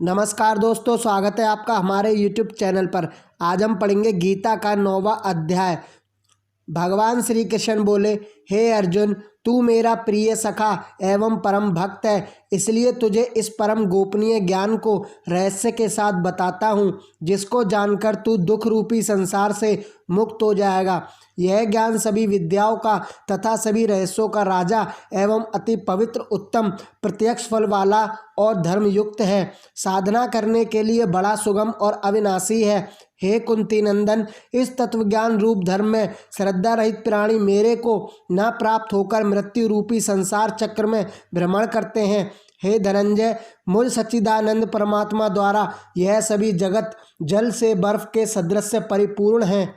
नमस्कार दोस्तों, स्वागत है आपका हमारे YouTube चैनल पर। आज हम पढ़ेंगे गीता का 9वां अध्याय। भगवान श्री कृष्ण बोले, हे अर्जुन, तू मेरा प्रिय सखा एवं परम भक्त है, इसलिए तुझे इस परम गोपनीय ज्ञान को रहस्य के साथ बताता हूँ, जिसको जानकर तू दुख रूपी संसार से मुक्त हो जाएगा। यह ज्ञान सभी विद्याओं का तथा सभी रहस्यों का राजा एवं अति पवित्र उत्तम प्रत्यक्ष फल वाला और धर्मयुक्त है। साधना करने के लिए बड़ा सुगम और अविनाशी है। हे कुंती नंदन, इस तत्वज्ञान रूप धर्म में श्रद्धा रहित प्राणी मेरे को न प्राप्त होकर मृत्यु रूपी संसार चक्र में भ्रमण करते हैं। हे धनंजय, मुझ सच्चिदानंद परमात्मा द्वारा यह सभी जगत जल से बर्फ के सदृश परिपूर्ण हैं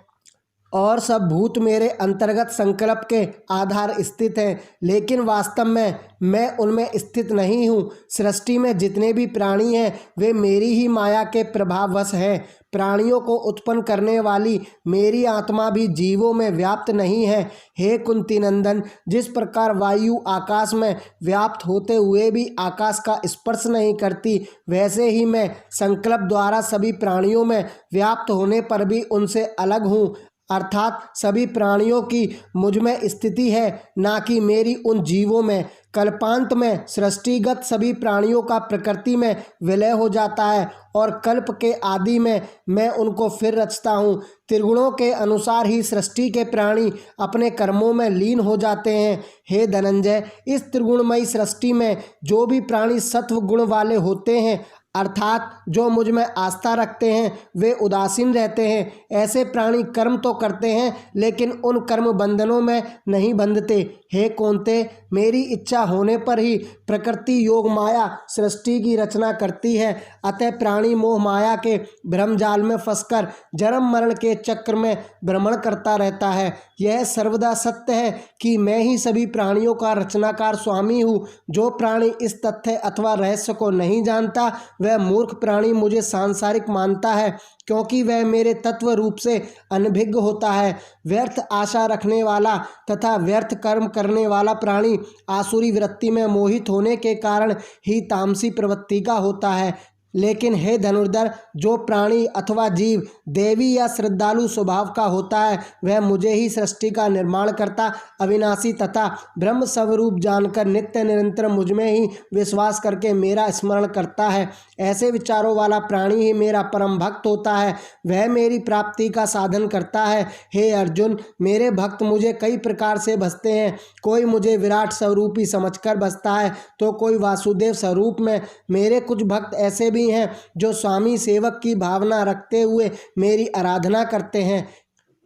और सब भूत मेरे अंतर्गत संकल्प के आधार स्थित हैं, लेकिन वास्तव में मैं उनमें स्थित नहीं हूँ। सृष्टि में जितने भी प्राणी हैं वे मेरी ही माया के प्रभाववश हैं। प्राणियों को उत्पन्न करने वाली मेरी आत्मा भी जीवों में व्याप्त नहीं है। हे कुंती नंदन, जिस प्रकार वायु आकाश में व्याप्त होते हुए भी आकाश का स्पर्श नहीं करती, वैसे ही मैं संकल्प द्वारा सभी प्राणियों में व्याप्त होने पर भी उनसे अलग हूँ। अर्थात सभी प्राणियों की मुझ में स्थिति है, ना कि मेरी उन जीवों में। कल्पांत में सृष्टिगत सभी प्राणियों का प्रकृति में विलय हो जाता है और कल्प के आदि में मैं उनको फिर रचता हूँ। त्रिगुणों के अनुसार ही सृष्टि के प्राणी अपने कर्मों में लीन हो जाते हैं। हे धनंजय, इस त्रिगुणमयी सृष्टि में जो भी प्राणी सत्व गुण वाले होते हैं, अर्थात जो मुझ में आस्था रखते हैं, वे उदासीन रहते हैं। ऐसे प्राणी कर्म तो करते हैं, लेकिन उन कर्म बंधनों में नहीं बंधते। हे कौन्ते, मेरी इच्छा होने पर ही प्रकृति योग माया सृष्टि की रचना करती है। अतः प्राणी मोह माया के भ्रमजाल में फंसकर जन्म मरण के चक्र में भ्रमण करता रहता है। यह सर्वदा सत्य है कि मैं ही सभी प्राणियों का रचनाकार स्वामी हूँ। जो प्राणी इस तथ्य अथवा रहस्य को नहीं जानता, वह मूर्ख प्राणी मुझे सांसारिक मानता है, क्योंकि वह मेरे तत्व रूप से अनभिज्ञ होता है। व्यर्थ आशा रखने वाला तथा व्यर्थ कर्म करने वाला प्राणी आसुरी वृत्ति में मोहित होने के कारण ही तामसी प्रवृत्ति का होता है। लेकिन हे धनुर्धर, जो प्राणी अथवा जीव देवी या श्रद्धालु स्वभाव का होता है, वह मुझे ही सृष्टि का निर्माण करता अविनाशी तथा ब्रह्म स्वरूप जानकर नित्य निरंतर मुझ में ही विश्वास करके मेरा स्मरण करता है। ऐसे विचारों वाला प्राणी ही मेरा परम भक्त होता है, वह मेरी प्राप्ति का साधन करता है। हे अर्जुन, मेरे भक्त मुझे कई प्रकार से भजते हैं। कोई मुझे विराट स्वरूपी समझकर भजता है, तो कोई वासुदेव स्वरूप में। मेरे कुछ भक्त ऐसे भी हैं जो स्वामी सेवक की भावना रखते हुए मेरी आराधना करते हैं।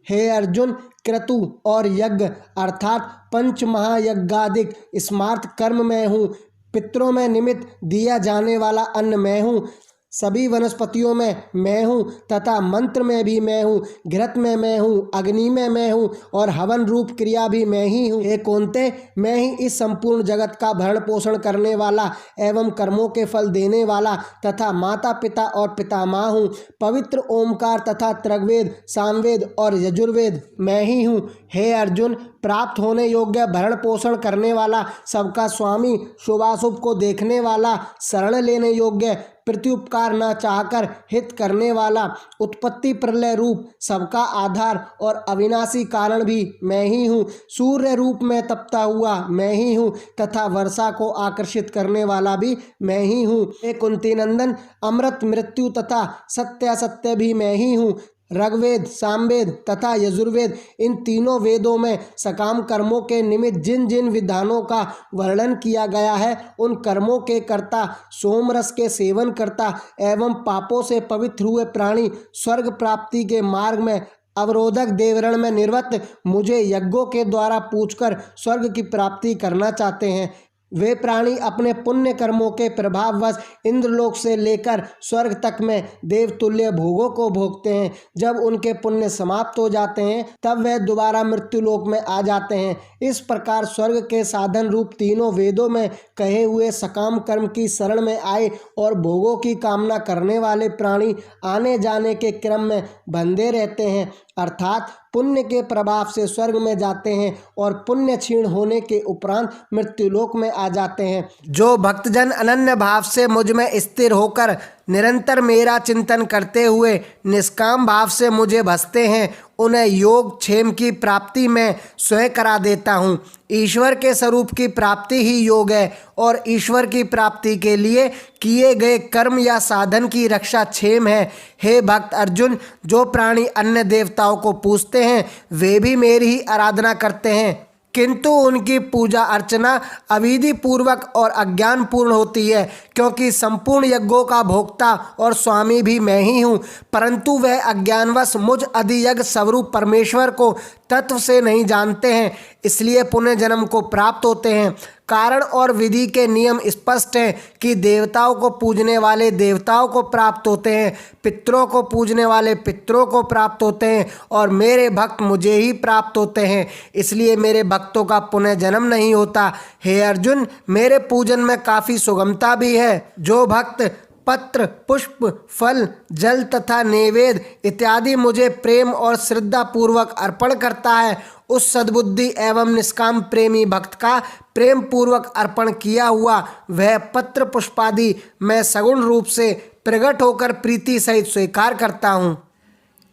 हे अर्जुन, क्रतु और यज्ञ अर्थात पंच महायज्ञादिक स्मार्त कर्म मैं हूँ। पितरों में निमित्त दिया जाने वाला अन्न मैं हूँ। सभी वनस्पतियों में मैं हूँ तथा मंत्र में भी मैं हूँ। घृत में मैं हूँ, अग्नि में मैं हूँ और हवन रूप क्रिया भी मैं ही हूँ। हे कौन्ते, मैं ही इस संपूर्ण जगत का भरण पोषण करने वाला एवं कर्मों के फल देने वाला तथा माता पिता और पितामह हूँ। पवित्र ओमकार तथा ऋग्वेद, सामवेद और यजुर्वेद मैं ही हूँ। हे अर्जुन, प्राप्त होने योग्य भरण पोषण करने वाला, सबका स्वामी, शुभाशुभ को देखने वाला, शरण लेने योग्य, प्रत्युपकार न चाहकर हित करने वाला, उत्पत्ति प्रलय रूप सबका आधार और अविनाशी कारण भी मैं ही हूँ। सूर्य रूप में तपता हुआ मैं ही हूँ तथा वर्षा को आकर्षित करने वाला भी मैं ही हूँ। हे कुंती नंदन, अमृत, मृत्यु तथा सत्यासत्य भी मैं ही हूँ। ऋग्वेद, सामवेद तथा यजुर्वेद, इन तीनों वेदों में सकाम कर्मों के निमित्त जिन जिन विधानों का वर्णन किया गया है, उन कर्मों के कर्ता, सोमरस के सेवन करता एवं पापों से पवित्र हुए प्राणी स्वर्ग प्राप्ति के मार्ग में अवरोधक देवरण में निर्वृत्त मुझे यज्ञों के द्वारा पूछकर स्वर्ग की प्राप्ति करना चाहते हैं। वे प्राणी अपने पुण्य कर्मों के प्रभाववश इंद्रलोक से लेकर स्वर्ग तक में देवतुल्य भोगों को भोगते हैं। जब उनके पुण्य समाप्त हो जाते हैं, तब वे दोबारा मृत्युलोक में आ जाते हैं। इस प्रकार स्वर्ग के साधन रूप तीनों वेदों में कहे हुए सकाम कर्म की शरण में आए और भोगों की कामना करने वाले प्राणी आने जाने के क्रम में बंधे रहते हैं। अर्थात पुण्य के प्रभाव से स्वर्ग में जाते हैं और पुण्य क्षीण होने के उपरांत मृत्युलोक में आ जाते हैं। जो भक्तजन अनन्य भाव से मुझ में स्थिर होकर निरंतर मेरा चिंतन करते हुए निष्काम भाव से मुझे भजते हैं, उन्हें योग क्षेम की प्राप्ति मैं स्वयं करा देता हूँ। ईश्वर के स्वरूप की प्राप्ति ही योग है और ईश्वर की प्राप्ति के लिए किए गए कर्म या साधन की रक्षा क्षेम है। हे भक्त अर्जुन, जो प्राणी अन्य देवताओं को पूजते हैं वे भी मेरी ही आराधना करते हैं, किंतु उनकी पूजा अर्चना अविधि पूर्वक और अज्ञान पूर्ण होती है, क्योंकि संपूर्ण यज्ञों का भोक्ता और स्वामी भी मैं ही हूँ। परंतु वह अज्ञानवश मुझ अधियज्ञ स्वरूप परमेश्वर को तत्व से नहीं जानते हैं, इसलिए पुनर्जन्म को प्राप्त होते हैं। कारण और विधि के नियम स्पष्ट हैं कि देवताओं को पूजने वाले देवताओं को प्राप्त होते हैं, पितरों को पूजने वाले पितरों को प्राप्त होते हैं और मेरे भक्त मुझे ही प्राप्त होते हैं, इसलिए मेरे भक्तों का पुनर्जन्म नहीं होता। हे अर्जुन, मेरे पूजन में काफ़ी सुगमता भी है। जो भक्त पत्र, पुष्प, फल, जल तथा नैवेद्य इत्यादि मुझे प्रेम और श्रद्धा पूर्वक अर्पण करता है, उस सद्बुद्धि एवं निष्काम प्रेमी भक्त का प्रेम पूर्वक अर्पण किया हुआ वह पत्र पुष्पादि मैं सगुण रूप से प्रकट होकर प्रीति सहित स्वीकार करता हूँ।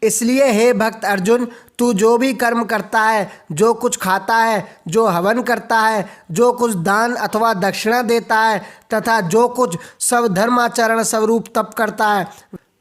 इसलिए हे भक्त अर्जुन, तू जो भी कर्म करता है, जो कुछ खाता है, जो हवन करता है, जो कुछ दान अथवा दक्षिणा देता है तथा जो कुछ सब धर्माचरण स्वरूप तप करता है,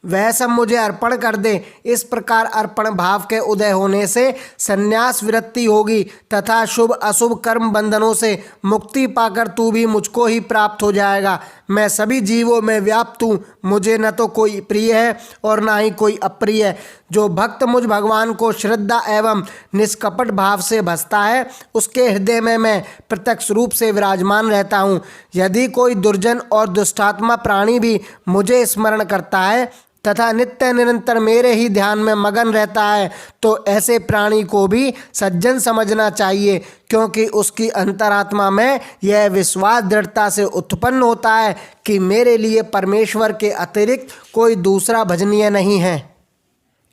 वह सब मुझे अर्पण कर दे। इस प्रकार अर्पण भाव के उदय होने से संन्यास वृत्ति होगी तथा शुभ अशुभ कर्म बंधनों से मुक्ति पाकर तू भी मुझको ही प्राप्त हो जाएगा। मैं सभी जीवों में व्याप्त हूँ, मुझे न तो कोई प्रिय है और न ही कोई अप्रिय है। जो भक्त मुझ भगवान को श्रद्धा एवं निष्कपट भाव से भजता है, उसके हृदय में मैं प्रत्यक्ष रूप से विराजमान रहता हूँ। यदि कोई दुर्जन और दुष्टात्मा प्राणी भी मुझे स्मरण करता है तथा नित्य निरंतर मेरे ही ध्यान में मगन रहता है, तो ऐसे प्राणी को भी सज्जन समझना चाहिए, क्योंकि उसकी अंतरात्मा में यह विश्वास दृढ़ता से उत्पन्न होता है कि मेरे लिए परमेश्वर के अतिरिक्त कोई दूसरा भजनीय नहीं है,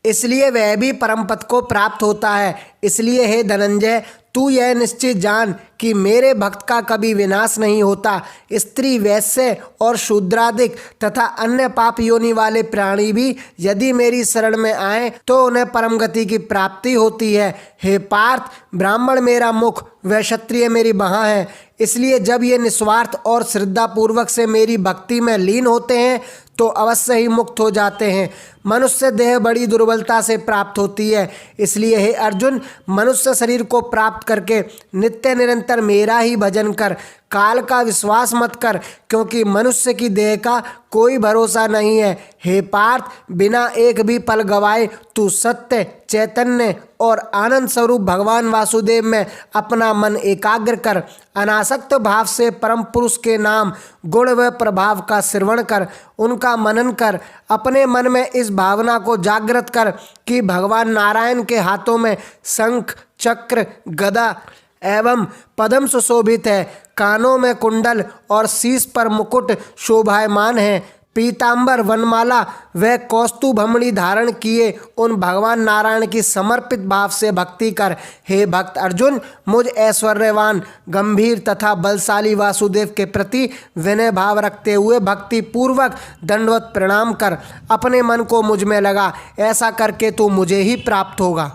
इसलिए वह भी परम पद को प्राप्त होता है। इसलिए हे धनंजय, तू यह निश्चित जान कि मेरे भक्त का कभी विनाश नहीं होता। स्त्री, वैश्य और शूद्रादिक तथा अन्य पाप योनि वाले प्राणी भी यदि मेरी शरण में आए तो उन्हें परम गति की प्राप्ति होती है। हे पार्थ, ब्राह्मण मेरा मुख व क्षत्रिय मेरी बाँह है, इसलिए जब ये निस्वार्थ और श्रद्धापूर्वक से मेरी भक्ति में लीन होते हैं तो अवश्य ही मुक्त हो जाते हैं। मनुष्य देह बड़ी दुर्बलता से प्राप्त होती है, इसलिए हे अर्जुन, मनुष्य शरीर को प्राप्त करके नित्य निरंतर मेरा ही भजन कर। काल का विश्वास मत कर, क्योंकि मनुष्य की देह का कोई भरोसा नहीं है। हे पार्थ, बिना एक भी पल गवाए तू सत्य, चैतन्य और आनंद स्वरूप भगवान वासुदेव में अपना मन एकाग्र कर। अनासक्त भाव से परम पुरुष के नाम, गुण व प्रभाव का श्रवण कर, उनका मनन कर। अपने मन में इस भावना को जागृत कर कि भगवान नारायण के हाथों में शंख, चक्र, गदा एवं पद्म सुशोभित है, कानों में कुंडल और शीश पर मुकुट शोभायमान है। पीतांबर, वनमाला व कौस्तुभमणि धारण किए उन भगवान नारायण की समर्पित भाव से भक्ति कर। हे भक्त अर्जुन, मुझ ऐश्वर्यवान, गंभीर तथा बलशाली वासुदेव के प्रति विनय भाव रखते हुए भक्ति पूर्वक दंडवत प्रणाम कर। अपने मन को मुझ में लगा, ऐसा करके तू मुझे ही प्राप्त होगा।